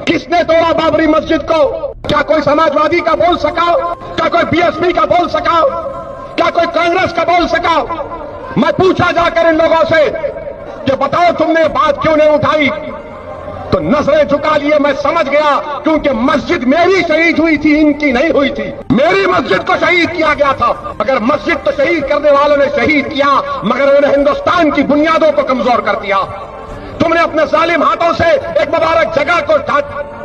किसने तोड़ा बाबरी मस्जिद को? क्या कोई समाजवादी का बोल सका? क्या कोई बीएसपी का बोल सका? क्या कोई कांग्रेस का बोल सका? मैं पूछा जाकर इन लोगों से कि बताओ तुमने बात क्यों नहीं उठाई? तो नजरें झुका लिए। मैं समझ गया क्योंकि मस्जिद मेरी शहीद हुई थी, इनकी नहीं हुई थी। मेरी मस्जिद को शहीद किया गया था। अगर मस्जिद तो शहीद करने वालों ने शहीद किया, मगर उन्होंने हिंदुस्तान की बुनियादों को कमजोर कर दिया। तुमने अपने जालिम हाथों से एक मुबारक जगह को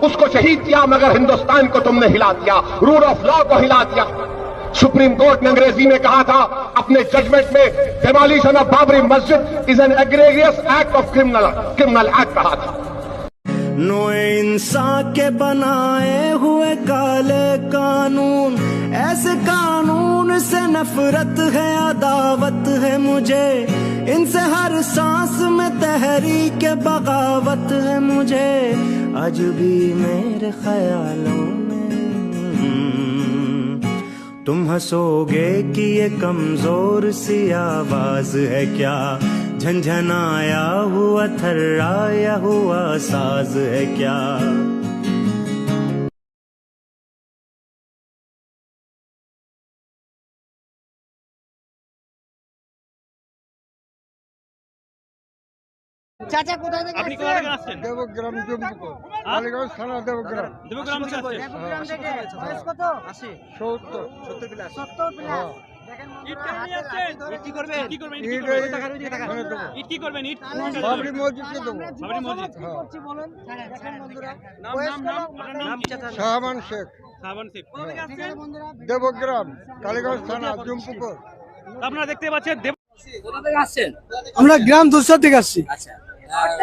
उसको शहीद किया, मगर हिंदुस्तान को तुमने हिला दिया, रूल ऑफ लॉ को हिला दिया। सुप्रीम कोर्ट ने अंग्रेजी में कहा था अपने जजमेंट में, demolition of Babri Masjid is an egregious act of criminal act कहा था। नोए इंसान के बनाए हुए काले कानून, ऐसे कानून से नफरत है, अदावत है मुझे इनसे, हर सांस में तहरीक बगावत है मुझे। आज भी मेरे ख्यालों में तुम हंसोगे कि ये कमजोर सी आवाज है क्या, झंझनाया हुआ थर्राया हुआ साज है क्या। চাচা কোথা থেকে আপনি কোথা থেকে আসছেন? দেবগ্রাম জম্মুপুর, কালীগঞ্জ থানা দেবগ্রাম। দেবগ্রাম থেকে আসছেন? দেবগ্রাম থেকে। বয়স কত? 80 70 70 প্লাস। 70 প্লাস। দেখেন ইট বন্ধুরা, কেন নিয়ে হাতে আসছেন? লাঠি ধরে ইট কি করবেন? ইট কি করবেন? ইট ইট কি করবেন? এই- টাকা রয়েছে টাকা। এখানে দেবো। ইট কি করবেন? ইট বাবরি মসজিদে দেবো। আমরা যুব বাবরি মসজিদ। সমাজ কি করছি বলুন? দেখেন বন্ধুরা, নাম বয়স্ক নাম লোক, আপনার নাম কি? শাহবান শেখ, শাহবান শেখ। কোথা থেকে ঠিক আসছেন? আছে বন্ধুরা, দেবগ্রাম, কালীগঞ্জ থানা জম্মুপুর। আপনারা দেখতে পাচ্ছেন কোথা থেকে আসছেন? আমরা গ্রাম দুসর থেকে আসছি। আচ্ছা,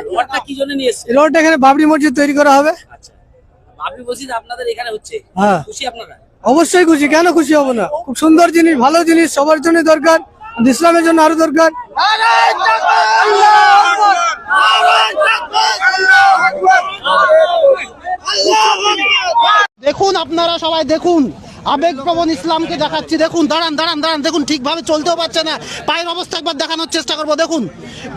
রোডটা কি জন্য নিয়ে এসেছেন? রোড এখানে বাবরি মসজিদ তৈরি করা হবে। আচ্ছা, বাবরি মসজিদ আপনাদের এখানে হচ্ছে, হ্যাঁ খুশি আপনারা? অবশ্যই খুশি, কেন খুশি হব না? খুব সুন্দর জিনিস, ভালো জিনিস, সবার জন্য দরকার, ইসলামের জন্য আরো দরকার। দেখুন আপনারা সবাই দেখুন, আবেগপ্রবণ ইসলামকে দেখাচ্ছি। দেখুন, দাঁড়ান দাঁড়ান দাঁড়ান, দেখুন ঠিকভাবে চলতেও পারছে না। পায়ের অবস্থা একবার দেখানোর চেষ্টা করবো। দেখুন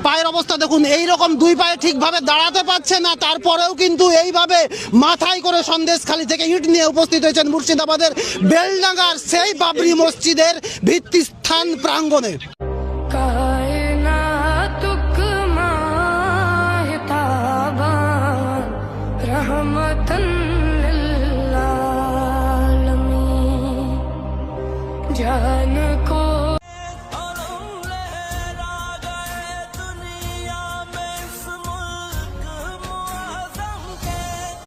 পায়ের অবস্থা দেখুন, এইরকম দুই পায়ে ঠিকভাবে দাঁড়াতে পারছে না, তারপরেও কিন্তু এইভাবে মাথায় করে সন্দেশখালী থেকে ইট নিয়ে উপস্থিত হয়েছেন মুর্শিদাবাদের বেলডাঙ্গার সেই বাবরি মসজিদের ভিত্তিস্থান প্রাঙ্গণে। जान